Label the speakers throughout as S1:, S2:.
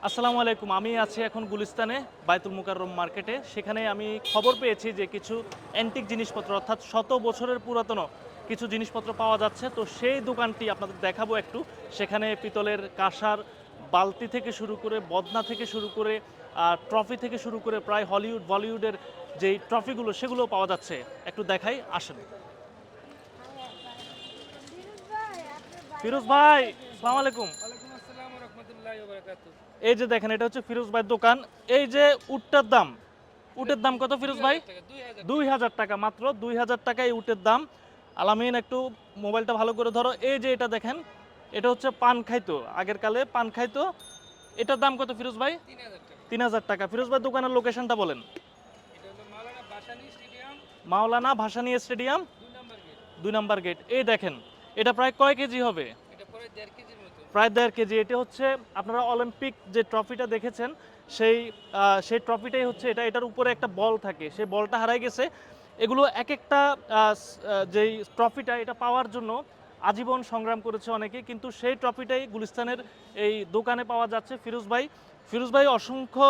S1: আসসালামু আলাইকুম। আমি আছি এখন গুলিস্তানে বায়তুল মুকাররম মার্কেটে। সেখানে আমি খবর পেয়েছি যে কিছু অ্যান্টিক জিনিসপত্র অর্থাৎ শত বছরের পুরাতন কিছু জিনিসপত্র পাওয়া যাচ্ছে। তো সেই দোকানটি আপনাদের দেখাবো একটু। সেখানে পিতলের কাঁসার বালতি থেকে শুরু করে বদনা থেকে শুরু করে ট্রফি থেকে শুরু করে প্রায় হলিউড বলিউডের যেই ট্রফিগুলো সেগুলোও পাওয়া যাচ্ছে। একটু দেখাই, আসেন। ফিরোজ ভাই, আসসালামু আলাইকুম।
S2: ওয়ালাইকুম আসসালাম ওয়া রাহমাতুল্লাহি ওয়া বারাকাতুহু।
S1: এই যে দেখেন, এটা হচ্ছে ফিরোজ ভাইয়ের দোকান। এই যে উটটার দাম,
S2: এটা
S1: উটের দাম কত ফিরোজ ভাই?
S2: 2000 টাকা, 2000
S1: দুই
S2: টাকা।
S1: হাজার টাকা, মাত্র 2,000 টাকায় উটের দাম। আলামিন, একটু মোবাইলটা ভালো করে ধরো। এই যে এটা দেখেন, এটা হচ্ছে পান খাইতো, আগের কালে পান খাইতো। এটার দাম কত ফিরোজ ভাই?
S2: 3000 টাকা।
S1: 3,000 টাকা। ফিরোজ ভাই দোকানের লোকেশনটা বলেন।
S2: এটা হলো মাওলানা ভাসানী স্টেডিয়াম,
S1: মাওলানা ভাসানী স্টেডিয়াম,
S2: 2 নাম্বার গেট।
S1: 2 নম্বর গেট। এই দেখেন, এটা প্রায় কয় কেজি হবে?
S2: এটা পরে 1.5 কেজির মতো।
S1: প্রায় 1.5 কেজি। এটা হচ্ছে আপনারা অলিম্পিক যে ট্রফিটা দেখেছেন, সেই সেই ট্রফিটাই হচ্ছে এটা। এটার উপরে একটা বল থাকে, সেই বলটা হারাই গেছে। এগুলো এক একটা যেই ট্রফিটা এটা পাওয়ার জন্য আজীবন সংগ্রাম করেছে অনেকে, কিন্তু সেই ট্রফিটাই গুলিস্তানের এই দোকানে পাওয়া যাচ্ছে। ফিরোজ ভাই অসংখ্য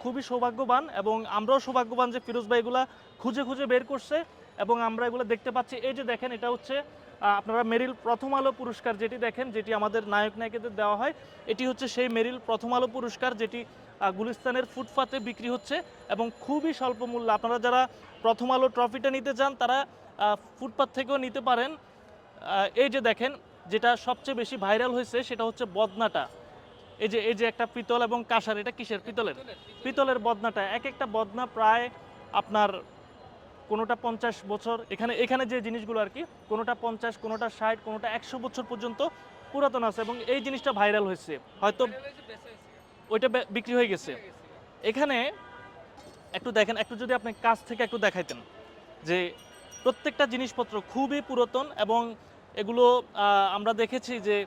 S1: খুবই সৌভাগ্যবান, এবং আমরাও সৌভাগ্যবান যে ফিরোজ ভাই এগুলা খুঁজে খুঁজে বের করছে এবং আমরা এগুলো দেখতে পাচ্ছি। এই যে দেখেন, এটা হচ্ছে আপনারা মেরিল প্রথম আলো পুরস্কার যেটি দেখেন, যেটি আমাদের নায়ক নায়িকাদের দেওয়া হয়, এটি হচ্ছে সেই মেরিল প্রথম আলো পুরস্কার, যেটি গুলিস্তানের ফুটপাতে বিক্রি হচ্ছে এবং খুবই স্বল্প মূল্যে। আপনারা যারা প্রথম আলো ট্রফিটা নিতে চান তারা ফুটপাত থেকেও নিতে পারেন। এই যে দেখেন, যেটা সবচেয়ে বেশি ভাইরাল হয়েছে সেটা হচ্ছে বদনাটা। এই যে একটা পিতল এবং কাঁসার, এটা কিসের? পিতলের। পিতলের বদনাটা, এক একটা বদনা প্রায় আপনার কোনোটা 50 বছর, এখানে এখানে যে জিনিসগুলো আর কি, কোনোটা 50, কোনোটা 60, কোনোটা 100 বছর পর্যন্ত পুরাতন আছে, এবং এই জিনিসটা ভাইরাল হয়েছে হয়তো।
S2: ভাইরাল হয়েছে, বেঁচে আছে।
S1: ওইটা বিক্রি হয়ে গেছে।
S2: চলে গেছে।
S1: এখানে একটু দেখেন, একটু যদি আপনি কাছ থেকে একটু দেখাইতেন যে প্রত্যেকটা জিনিসপত্র খুবই পুরাতন, এবং এগুলো আমরা দেখেছি যে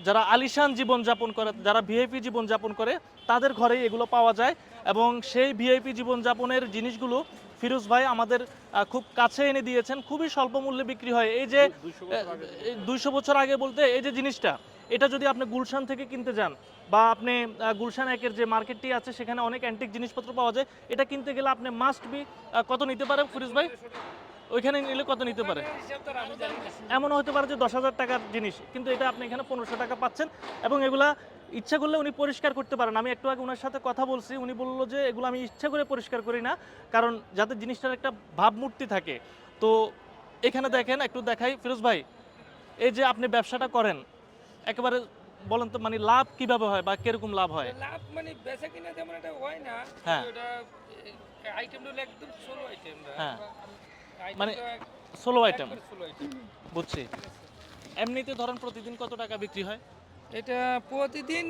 S1: যারা আলিশান জীবনযাপন করে, যারা ভিআইপি জীবনযাপন করে, তাদের ঘরেই এগুলো পাওয়া যায়। এবং সেই ভিআইপি জীবনযাপনের জিনিসগুলো ফিরোজ ভাই আমাদের খুব কাছে এনে দিয়েছেন, খুবই স্বল্প মূল্যে বিক্রি হয়। এই যে 200 বছর আগে বলতে, এই যে জিনিসটা, এটা যদি আপনি গুলশান থেকে কিনতে যান, বা আপনি গুলশান একের যে মার্কেটটি আছে সেখানে অনেক অ্যান্টিক জিনিসপত্র পাওয়া যায়, এটা কিনতে গেলে আপনি মাস্ট বি কত নিতে পারে ফিরোজ ভাই?
S2: 1500 টাকা।
S1: ওইখানে নিলে কত নিতে পারে?
S2: ওখানের হিসাব তো আর আমি জানি না।
S1: এমনও হতে পারে যে 10,000 টাকার জিনিস, কিন্তু এটা আপনি এখানে 1500 টাকা পাচ্ছেন। এবং এগুলা ইচ্ছা করলে উনি পরিষ্কার করতে পারেন। আমি একটু আগে ওনার সাথে কথা বলছি, উনি বললো যে এগুলো আমি ইচ্ছা করে পরিষ্কার করি না, কারণ যাতে জিনিসটার একটা ভাবমূর্তি থাকে। তো এখানে দেখেন, একটু দেখাই ফিরোজ ভাই, এই যে আপনি ব্যবসাটা করেন, একেবারে বলেন তো, মানে লাভ কিভাবে হয় বা কিরকম লাভ হয়?
S2: এটা লাভ মানে বেচা কিনা তেমন একটা হয় না।
S1: হ্যাঁ।
S2: কিন্তু এটা আইটেম হলো একদম ষোলো আইটেম।
S1: হ্যাঁ, মানে
S2: আইটেমটা
S1: সোলো আইটেম।
S2: একবারে ষোলো আইটেম।
S1: বুঝছি। এমনিতে ধরেন প্রতিদিন কত টাকা বিক্রি হয়?
S2: এটা প্রতিদিন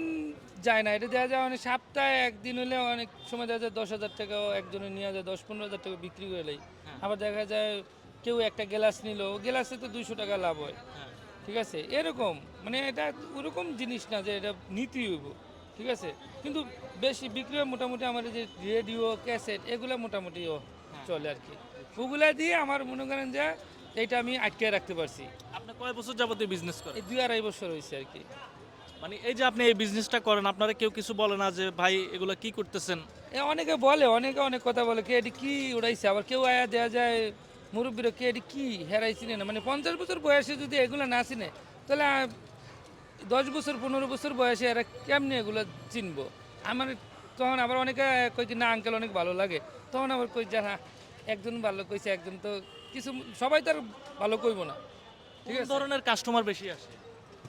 S2: যায় না, এটা দেওয়া যায় অনেক, সপ্তাহে একদিন হলে অনেক সময় দেখা যায় 10,000 টাকাও একজনে নিয়ে যায়, 10-15,000 টাকা বিক্রি করলেই।
S1: হ্যাঁ।
S2: আবার দেখা যায় কেউ একটা গ্লাস নিল, গ্লাসে তো 200 টাকা লাভ হয়।
S1: হ্যাঁ।
S2: ঠিক আছে, এরকম মানে এটা ওরকম জিনিস না যে এটা নীতি হইব। ঠিক আছে, কিন্তু বেশি বিক্রি হয় মোটামুটি আমার এই যে রেডিও ক্যাসেট এগুলো মোটামুটিও চলে আর কি। ওগুলা দিয়ে আমার মনে করেন যে এইটা আমি আটকে রাখতে পারছি।
S1: আপনি কয় বছর যাবত বিজনেস করেন?
S2: এই 2-2.5 বছর হয়েছে আর কি।
S1: মানে এই যে আপনি এই বিজনেসটা করেন, আপনারা কেউ কিছু বলে না যে ভাই এগুলা কি করতেছেন?
S2: অনেকে বলে, অনেকে অনেক কথা বলে, কে এটি কি উড়াইছে, আবার কেউ আয়া দেয়া যায় মুরব্বীরা, কে এটি কি হেরাই চিনে না, মানে 50 বছর বয়সে যদি এগুলো না চিনে, তাহলে 10 বছর 15 বছর বয়সে এরা কেমনি এগুলো চিনবো? আমার তখন আবার অনেকে কই কি না আঙ্কেল অনেক ভালো লাগে, তখন আবার কই যে হ্যাঁ একজন ভালো কইছে, একজন তো কিছু, সবাই তো আর ভালো কইবো না। ঠিক
S1: কোন
S2: আছে,
S1: ধরনের কাস্টমার বেশি আসে?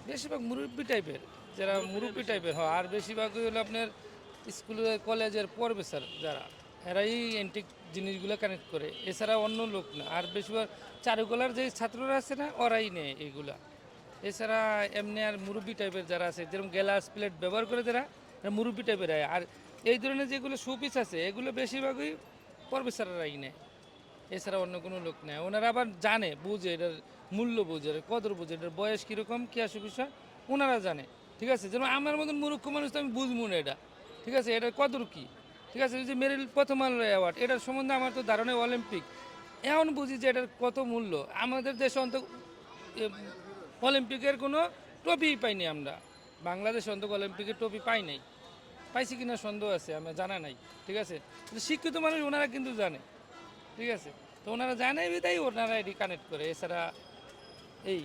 S2: বেশিরভাগ মুরব্বী টাইপের, যারা মুরব্বী টাইপের হয়, আর বেশিরভাগই হলো আপনার স্কুলে কলেজের প্রফেসর যারা, এরাই অ্যান্টিক জিনিসগুলো কানেক্ট করে, এছাড়া অন্য লোক না। আর বেশিরভাগ চারুকলার যে ছাত্ররা আছে না, ওরাই নেয় এইগুলা। এছাড়া এমনি আর মুরব্বী টাইপের যারা আছে, যেরকম গ্লাস প্লেট ব্যবহার করে যারা, এরা মুরব্বী টাইপের হয়। আর এই ধরনের যেগুলো শোপিস আছে এগুলো বেশিরভাগই প্রফেসররাই নেয়, এছাড়া অন্য কোনো লোক নেয়। ওনারা আবার জানে, বুঝে, এটার মূল্য বুঝে, এটার কদর বুঝে, এটার বয়স কীরকম, কী আসে বিষয় ওনারা জানে। ঠিক আছে, যেমন আমার মতন মূর্খ মানুষ তো আমি বুঝবো না এটা। ঠিক আছে, এটার কদর কী। ঠিক আছে, এই যে মেরিল প্রথম আলো অ্যাওয়ার্ড, এটার সম্বন্ধে আমার তো ধারণা অলিম্পিক, এখন বুঝি যে এটার কত মূল্য। আমাদের দেশে অন্ত অলিম্পিকের কোনো ট্রফিই পাইনি আমরা। বাংলাদেশ অন্তত অলিম্পিকের ট্রফি পাই নাই, পাইছি কিনা সন্দেহ আছে, আমার জানা নাই, ঠিক আছে। কিন্তু শিক্ষিত মানুষ ওনারা কিন্তু জানে, ঠিক আছে। তো ওনারা জানে বিধায় ওনারা এটি কানেক্ট করে, এছাড়া এই